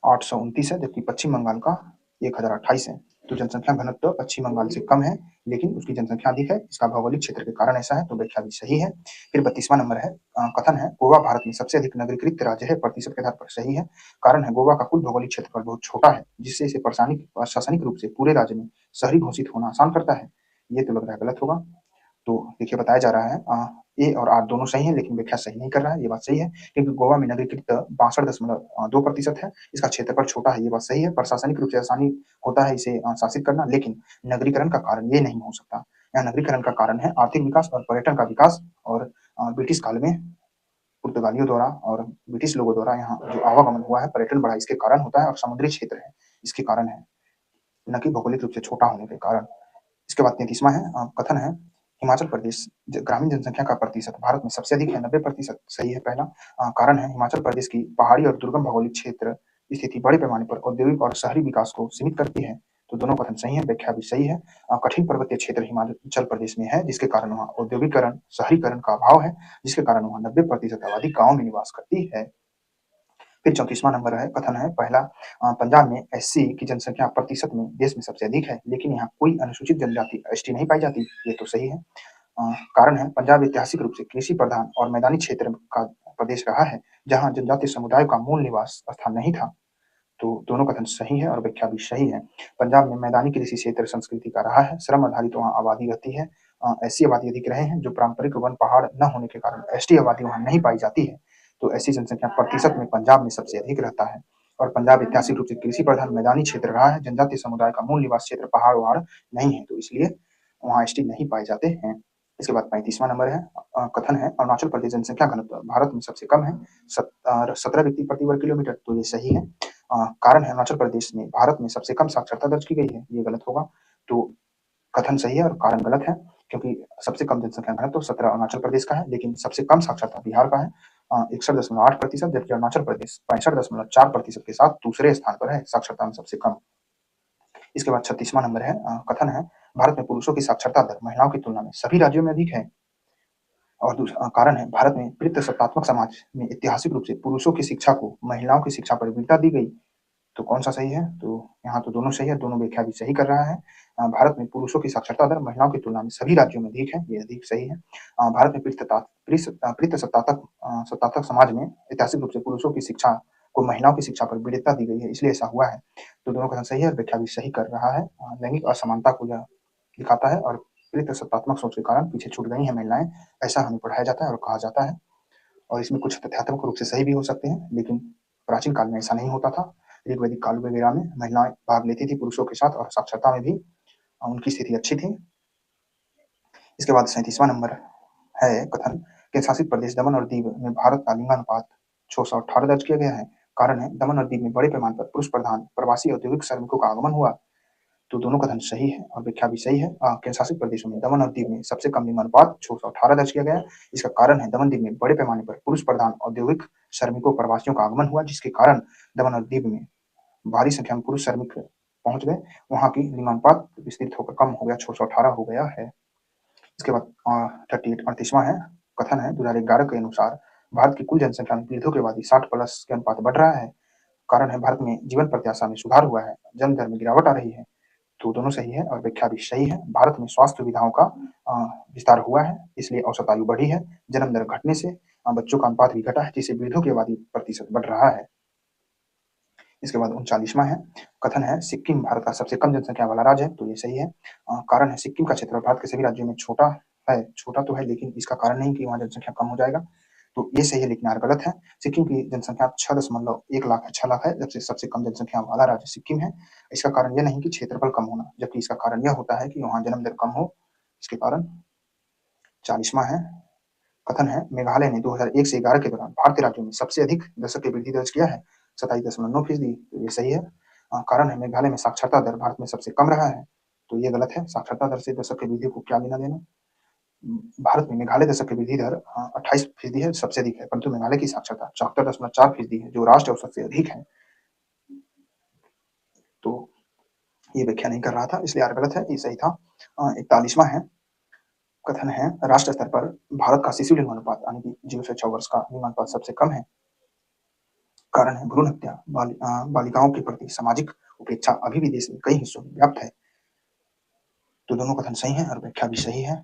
829 है, जबकि पश्चिम बंगाल का 1028 है। तो जनसंख्या घनत्व पश्चिम बंगाल से कम है, लेकिन उसकी जनसंख्या अधिक है। इसका भौगोलिक क्षेत्र के कारण ऐसा है, तो व्याख्या भी सही है। फिर 32वां नंबर है, कथन है गोवा भारत में सबसे अधिक नगरीकृत राज्य है, प्रतिशत के आधार पर सही है। कारण है गोवा का कुल भौगोलिक क्षेत्रफल बहुत छोटा है, जिससे इसे प्रशासनिक रूप से पूरे राज्य में शहरी घोषित होना आसान करता है। ये तो लग रहा है गलत होगा। तो देखिए बताया जा रहा है ए और आर दोनों सही हैं, लेकिन व्याख्या सही नहीं कर रहा है, ये बात सही है, क्योंकि गोवा में नगरीकृत 62.2% है, इसका क्षेत्रफल छोटा है, ये बात सही है, प्रशासनिक रूप से आसानी होता है इसे शासित करना, लेकिन नगरीकरण का कारण ये नहीं हो सकता। यहाँ नगरीकरण का कारण है आर्थिक विकास और पर्यटन का विकास और ब्रिटिश काल में पुर्तगालियों द्वारा और ब्रिटिश लोगों द्वारा यहाँ जो आवागमन हुआ है, पर्यटन बढ़ा इसके कारण होता है और समुद्री क्षेत्र है, इसके कारण है, न कि भौगोलिक रूप से छोटा होने के कारण। इसके बाद 33वां है कथन है हिमाचल प्रदेश ग्रामीण जनसंख्या का प्रतिशत भारत में सबसे अधिक है 90%। सही है पहला। कारण है हिमाचल प्रदेश की पहाड़ी और दुर्गम भौगोलिक क्षेत्र स्थिति बड़े पैमाने पर औद्योगिक और शहरी विकास को सीमित करती है। तो दोनों कथन सही है, व्याख्या भी सही है। कठिन पर्वतीय क्षेत्र हिमाचल प्रदेश में है, जिसके कारण वहाँ औद्योगिकरण शहरीकरण का अभाव है, जिसके कारण वहाँ 90% आबादी गाँव में निवास करती है। फिर 34वां नंबर है, कथन है पहला पंजाब में एससी की जनसंख्या प्रतिशत में देश में सबसे अधिक है, लेकिन यहाँ कोई अनुसूचित जनजाति एसटी नहीं पाई जाती। ये तो सही है। कारण है पंजाब ऐतिहासिक रूप से कृषि प्रधान और मैदानी क्षेत्र का प्रदेश रहा है, जहाँ जनजातीय समुदाय का मूल निवास स्थान नहीं था। तो दोनों कथन सही है और व्याख्या भी सही है। पंजाब में मैदानी कृषि क्षेत्र संस्कृति का रहा है, श्रम आधारित वहाँ आबादी रहती है। ऐसी आबादी अधिक रहे हैं जो पारंपरिक वन पहाड़ न होने के कारण एसटी आबादी वहाँ नहीं पाई जाती है। तो ऐसी जनसंख्या प्रतिशत में पंजाब में सबसे अधिक रहता है। और पंजाब ऐतिहासिक रूप से कृषि प्रधान मैदानी क्षेत्र रहा है, जनजातीय समुदाय का मूल निवास क्षेत्र पहाड़ वहाड़ नहीं है, तो इसलिए वहाँ एसटी नहीं पाए जाते हैं। इसके बाद 35वां नंबर है, कथन है अरुणाचल प्रदेश जनसंख्या घनत्व भारत में सबसे कम है, 17 व्यक्ति प्रति वर्ग किलोमीटर। तो ये सही है। कारण है अरुणाचल प्रदेश में भारत में सबसे कम साक्षरता दर्ज की गई है, ये गलत होगा। तो कथन सही है और कारण गलत है, क्योंकि सबसे कम जनसंख्या घनत्व 17 अरुणाचल प्रदेश का है, लेकिन सबसे कम साक्षरता बिहार का है 61.8%, जबकि अरुणाचल प्रदेश 65.4% के साथ दूसरे स्थान पर है साक्षरता में सबसे कम। इसके बाद 36वां नंबर है, कथन है भारत में पुरुषों की साक्षरता दर महिलाओं की तुलना में सभी राज्यों में अधिक है। और कारण है भारत में पितृसत्तात्मक समाज में ऐतिहासिक रूप से पुरुषों की शिक्षा को महिलाओं की शिक्षा पर वीरता दी गई। तो कौन सा सही है? तो यहाँ तो दोनों सही है, दोनों व्याख्या भी सही कर रहा है। भारत में पुरुषों की साक्षरता दर महिलाओं की तुलना में सभी राज्यों में अधिक है, ये अधिक सही है। भारत में पितृसत्तात्मक समाज में ऐतिहासिक रूप से पुरुषों की शिक्षा को महिलाओं की शिक्षा पर वरीयता दी गई है, इसलिए ऐसा हुआ है। तो दोनों कथन सही है और व्याख्या भी सही कर रहा है। लैंगिक असमानता को यह दिखाता है और पितृसत्तात्मक सोच के कारण पीछे छूट गई हैं महिलाएं, ऐसा हमें पढ़ाया जाता है और कहा जाता है। और इसमें कुछ तथ्यात्मक रूप से सही भी हो सकते हैं, लेकिन प्राचीन काल में ऐसा नहीं होता था। ऋग्वैदिक काल वगैरह में महिलाएं भाग लेती थी पुरुषों के साथ और साक्षरता में भी उनकी स्थिति अच्छी थी। इसके बाद 37वां नंबर है कथन केंद्र शासित प्रदेश दमन और दीव में भारत का लिंगानुपात 618 दर्ज किया गया है। कारण है दमन और दीव में बड़े पैमाने पर पुरुष प्रधान प्रवासी औद्योगिक श्रमिकों का आगमन हुआ। तो दोनों कथन सही है और व्याख्या भी सही है। केंद्र शासित प्रदेशों में दमन और दीव में सबसे कम लिंगानुपात 618 दर्ज किया गया है। इसका कारण है दमन दीव में बड़े पैमाने पर पुरुष प्रधान औद्योगिक श्रमिकों प्रवासियों का आगमन हुआ, जिसके कारण दमन और दीव में भारी संख्या में पुरुष श्रमिक पहुंच गए। वहां की लिंगानुपात विस्तृत होकर कम हो गया, 618 हो गया है। इसके बाद 38वां है, कथन है 2011 के अनुसार भारत की कुल जनसंख्या में वृद्धों की आबादी 60 प्लस के अनुपात बढ़ रहा है। कारण है भारत में जीवन प्रत्याशा में सुधार हुआ है, जन्म दर में गिरावट आ रही है। तो दोनों सही है और व्याख्या भी सही है। भारत में स्वास्थ्य सुविधाओं का विस्तार हुआ है, इसलिए औसत आयु बढ़ी है। जन्म दर घटने से बच्चों का अनुपात भी घटा है, जिससे वृद्धों की आबादी प्रतिशत बढ़ रहा है। इसके बाद 39वां है, कथन है सिक्किम भारत का सबसे कम जनसंख्या वाला राज्य है। तो ये सही है। कारण है सिक्किम का क्षेत्र भारत के सभी राज्यों में छोटा है, छोटा तो है, लेकिन इसका कारण नहीं कि वहाँ जनसंख्या कम हो जाएगा। तो ये सही है, लेकिन यार गलत है। सिक्किम की जनसंख्या 6.1 लाख है, 6 लाख है, जबकि सबसे कम जनसंख्या वाला राज्य सिक्किम है। इसका कारण यह नहीं कि क्षेत्रफल कम होना, जबकि इसका कारण यह होता है कि वहाँ जन्म दर कम हो, इसके कारण। 40वां है, कथन है मेघालय ने 2001 से 11 के दौरान भारतीय राज्यों में सबसे अधिक दशक की वृद्धि दर्ज किया है, 27.9%। तो ये सही है। कारण है मेघालय में साक्षरता दर भारत में सबसे कम रहा है। तो ये गलत है, साक्षरता दर से दशक की वृद्धि को क्या लेना देना। भारत में मेघालय दशक की वृद्धि दर 28% है, सबसे अधिक है, परंतु मेघालय की साक्षरता 74.4% है, जो राष्ट्रीय औसत से अधिक है। तो ये व्याख्या नहीं कर रहा था, इसलिए यार गलत है, ये सही था। 41वां है, कथन है राष्ट्र स्तर पर भारत का शिशु लिंगानुपात यानी कि 0 से 6 वर्ष का लिंगानुपात सबसे कम है। कारण है भ्रूण हत्या, बालिकाओं के प्रति सामाजिक उपेक्षा अभी भी देश में कई हिस्सों में व्याप्त है। तो दोनों कथन सही है और व्याख्या भी सही है।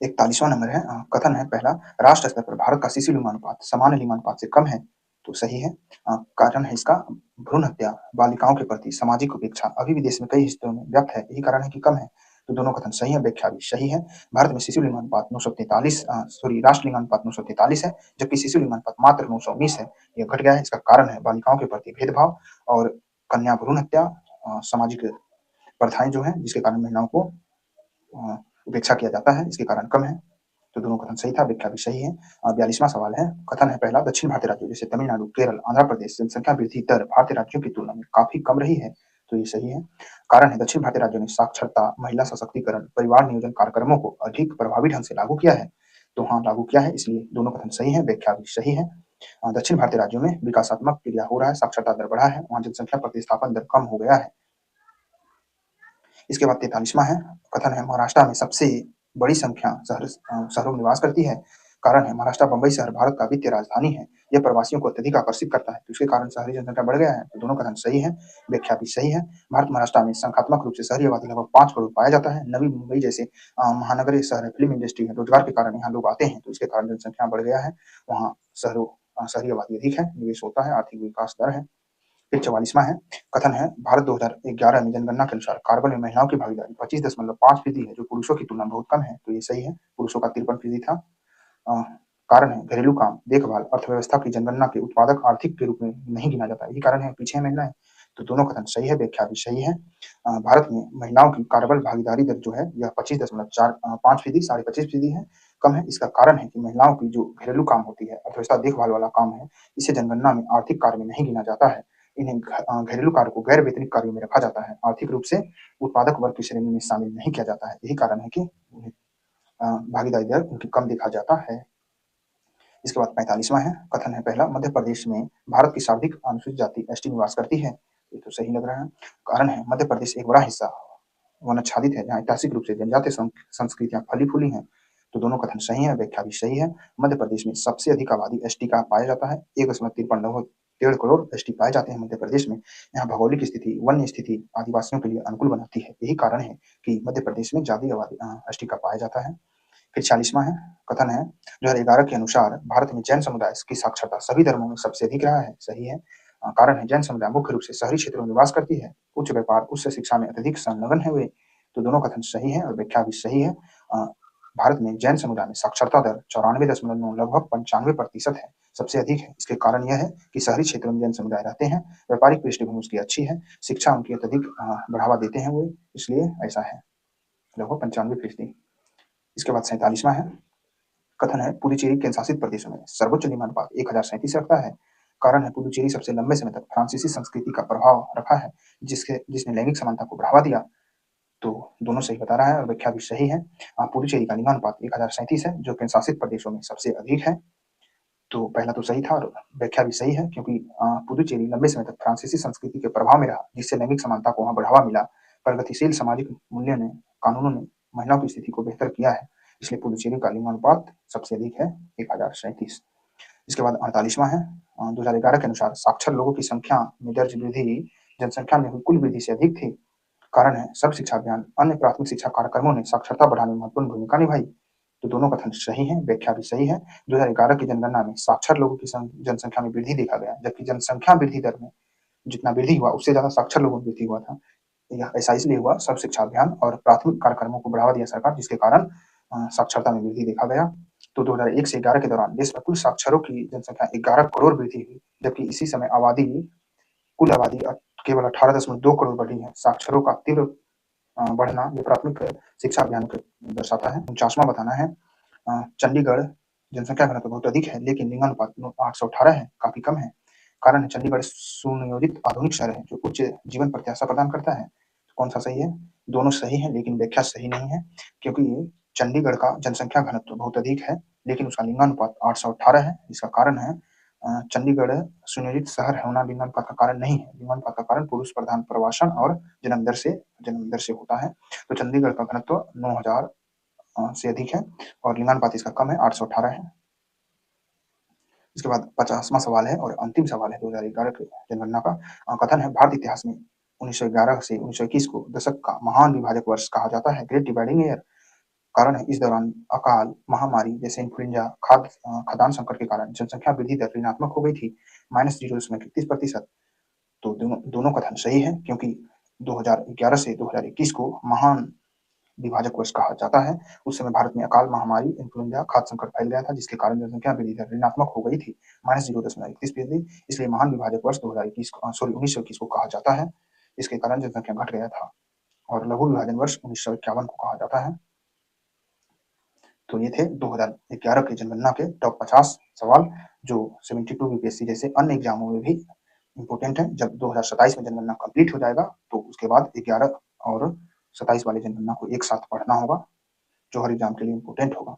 41वां नंबर है, कथन है पहला राष्ट्र स्तर पर भारत का शिशु लिंगानुपात सामान्य लिंगानुपात से कम है। तो सही है। कारण है इसका भ्रूण हत्या, बालिकाओं के प्रति सामाजिक उपेक्षा अभी भी देश में कई हिस्सों में व्याप्त है, यही कारण है कि कम है। तो दोनों कथन सही है, व्याख्या भी सही है। भारत में शिशु लिंगानुपात 943 राष्ट्रीय लिंगानुपात 943 है, जबकि शिशु लिंगानुपात मात्र 919 है। यह घट गया है। इसका कारण है बालिकाओं के प्रति भेदभाव और कन्या भ्रूण हत्या, सामाजिक प्रथाएं जो हैं, जिसके कारण महिलाओं को उपेक्षा किया जाता है, इसके कारण कम है। तो दोनों कथन सही था, व्याख्या भी सही है। 42वां सवाल है, कथन है पहला, दक्षिण भारतीय राज्यों जैसे तमिलनाडु, केरल, आंध्र प्रदेश जनसंख्या वृद्धि दर भारतीय राज्यों की तुलना में काफी कम रही है। तो ये सही है। कारण है दक्षिण भारतीय राज्यों ने साक्षरता, महिला सशक्तिकरण, परिवार नियोजन कार्यक्रमों को अधिक प्रभावी ढंग से लागू किया है। तो हाँ, लागू किया है, इसलिए दोनों कथन सही है, व्याख्या भी सही है। दक्षिण भारतीय राज्यों में विकासात्मक क्रिया हो रहा है, साक्षरता दर बढ़ा है, वहाँ जनसंख्या प्रतिस्थापन दर कम हो गया है। इसके बाद 43वां है, कथन है महाराष्ट्र में सबसे बड़ी संख्या शहरों में निवास करती है। कारण है महाराष्ट्र बंबई शहर भारत का वित्तीय राजधानी है। यह प्रवासियों को अत्यधिक आकर्षित करता है, तो इसके कारण शहरी जनसंख्या बढ़ गया है। तो दोनों कथन सही है, व्याख्या भी सही है। भारत महाराष्ट्र में संख्यात्मक रूप से शहरी आबादी लगभग 5 करोड़ पाया जाता है। नवी मुंबई जैसे महानगरीय शहर है, फिल्म इंडस्ट्री है, रोजगार के कारण यहाँ लोग आते हैं, तो इसके कारण जनसंख्या बढ़ गया है। वहाँ शहरी आबादी अधिक है, निवेश होता है, आर्थिक विकास दर है। फिर 44वां है, कथन है भारत 2011 में जनगणना के अनुसार कार्बन में महिलाओं की भागीदारी 25.5% है, जो पुरुषों की तुलना में बहुत कम है। तो ये सही है, पुरुषों का 53% था। अ, कारण है घरेलू काम, देखभाल, अर्थव्यवस्था की जनगणना के उत्पादक आर्थिक के रूप में नहीं गिना जाता। यही कारण है पीछे है महिलाएं। तो दोनों कथन सही है, व्याख्या भी सही है। भारत में महिलाओं की कार्बन भागीदारी दर जो है यह 25.5%, 25.5% है, कम है। इसका कारण है कि महिलाओं की जो घरेलू काम होती है, अर्थव्यवस्था देखभाल वाला काम है, इसे जनगणना में आर्थिक कार्य में नहीं गिना जाता है। इन्हें घरेलू कार्य को गैर वेतनिक कार्यों में रखा जाता है, आर्थिक रूप से उत्पादक वर्ग की श्रेणी में शामिल नहीं किया जाता है। यही कारण है कि उन्हें भागीदारी दर उनकी कम देखा जाता है। इसके बाद 45वां है, कथन है पहला, मध्य प्रदेश में भारत की सर्वाधिक अनुसूचित जाति एसटी निवास करती है। ये तो सही लग रहा है। कारण है मध्य प्रदेश एक बड़ा हिस्सा वनाच्छादित है, जहाँ ऐतिहासिक रूप से जनजातीय संस्कृतियां फली फूली हैं। तो दोनों कथन सही है, व्याख्या भी सही है। मध्य प्रदेश में सबसे अधिक आबादी एसटी का पाया जाता है, 1.53 करोड़ एसटी पाए जाते हैं मध्य प्रदेश में। यहाँ भौगोलिक स्थिति, वन्य स्थिति आदिवासियों के लिए अनुकूल बनाती है। यही कारण है कि मध्य प्रदेश में ज्यादा आबादी एसटी का पाया जाता है। फिर 40वां है, कथन है 2011 के अनुसार भारत में जैन समुदाय की साक्षरता सभी धर्मों में सबसे अधिक रहा है। सही है। कारण है जैन समुदाय मुख्य रूप से शहरी क्षेत्रों में निवास करती है, उच्च व्यापार, उच्च शिक्षा में अत्यधिक संलग्न है वे। तो दोनों कथन सही है और व्याख्या भी सही है। भारत में जैन समुदाय में साक्षरता दर 94.9 लगभग 95% है, सबसे अधिक है। इसके कारण यह है कि शहरी क्षेत्रों में जैन समुदाय रहते हैं, व्यापारिक पृष्ठभूमि उसकी अच्छी है, शिक्षा उनकी अत्यधिक बढ़ावा देते हैं वो, इसलिए ऐसा है, लगभग 95%। इसके बाद 47वां है, कथन है पुडुचेरी केंद्र शासित प्रदेशों में सर्वोच्च लिंगानुपात 1037 रखता है। कारण है पुडुचेरी सबसे लंबे समय तक फ्रांसीसी संस्कृति का प्रभाव रखा है, जिसने लैंगिक समानता को बढ़ावा दिया। तो दोनों सही बता रहा है और व्याख्या भी सही है। पुडुचेरी का लिंगानुपात 1037 है, जो केंद्र शासित प्रदेशों में सबसे अधिक है। तो पहला तो सही था और व्याख्या भी सही है, क्योंकि पुडुचेरी लंबे समय तक फ्रांसीसी संस्कृति के प्रभाव में रहा, जिससे लैंगिक समानता को वहाँ बढ़ावा मिला। प्रगतिशील सामाजिक मूल्यों ने, कानूनों ने महिलाओं की स्थिति को बेहतर किया है, इसलिए पुडुचेरी का लिंगानुपात सबसे अधिक है, 1037। इसके बाद 48वां है, 2011 के अनुसार साक्षर लोगों की संख्या में दर्ज वृद्धि जनसंख्या में हुई कुल वृद्धि से अधिक थी। कारण है सर्व शिक्षा अभियान, अन्य प्राथमिक शिक्षा कार्यक्रमों ने साक्षरता बढ़ाने में महत्वपूर्ण भूमिका निभाई। तो दोनों कथन सही हैं, व्याख्या भी सही है। 2011 की जनगणना में साक्षर लोगों की जनसंख्या में वृद्धि देखा गया, जबकि जनसंख्या वृद्धि दर में जितना वृद्धि हुआ उससे ज्यादा साक्षर लोगों में वृद्धि हुआ था। यह ऐसा इसलिए हुआ, सर्व शिक्षा अभियान और प्राथमिक कार्यक्रमों को बढ़ावा दिया सरकार, जिसके कारण साक्षरता में वृद्धि देखा गया। तो 2001 से 11 के दौरान देश में कुल साक्षरों की जनसंख्या 11 करोड़ वृद्धि हुई, जबकि इसी समय कुल आबादी केवल 18.2 करोड़ बढ़ी है। साक्षरों का तीव्र बढ़ना ये प्राथमिक शिक्षा अभियान को दर्शाता है। 49वां बताना है, चंडीगढ़ जनसंख्या घनत्व बहुत अधिक है, लेकिन लिंगानुपात 818 है, काफी कम है। कारण है चंडीगढ़ सुनियोजित आधुनिक शहर है, जो उच्च जीवन प्रत्याशा प्रदान करता है। तो कौन सा सही है? दोनों सही है, लेकिन व्याख्या सही नहीं है, क्योंकि चंडीगढ़ का जनसंख्या घनत्व बहुत अधिक है, लेकिन उसका लिंगानुपात 818 है। इसका कारण है चंडीगढ़ सुनियोजित शहर होना लिंगानुपात का कारण नहीं है। लिंगानुपात का कारण पुरुष प्रधान प्रवासन और जन्म दर से होता है। तो चंडीगढ़ का घनत्व 9000 से अधिक है और लिंगानुपात इसका कम है, 818 है। इसके बाद 50वां सवाल है और अंतिम सवाल है 2011 की जनगणना का। कथन है भारत इतिहास में 1911 से 1921 को दशक का महान विभाजक वर्ष कहा जाता है, ग्रेट डिवाइडिंग ईयर। कारण है इस दौरान अकाल, महामारी जैसे इन्फ्लुएंजा, खाद्यान्न संकट के कारण जनसंख्या वृद्धि दर ऋणात्मक हो गई थी, -0.31%। तो दोनों कथन सही है, क्योंकि 2011 से 2021 को महान विभाजक वर्ष कहा जाता है। उस समय भारत में अकाल महामारी, इन्फ्लुएंजा, खाद्य संकट फैल गया था, जिसके कारण जनसंख्या वृद्धि दर ऋणात्मक हो गई थी, -0.31%। इसलिए महान विभाजक वर्ष 1921 को कहा जाता है। इसके कारण जनसंख्या घट गया था। और लघु विभाजन वर्ष 1951 को कहा जाता है। तो ये थे 2011 की जनगणना के टॉप 50 सवाल, जो 72 यूपीएससी जैसे अन्य एग्जामों में भी इम्पोर्टेंट है। जब 2027 में जनगणना कंप्लीट हो जाएगा, तो उसके बाद 11 और 27 वाले जनगणना को एक साथ पढ़ना होगा, जो हर एग्जाम के लिए इम्पोर्टेंट होगा।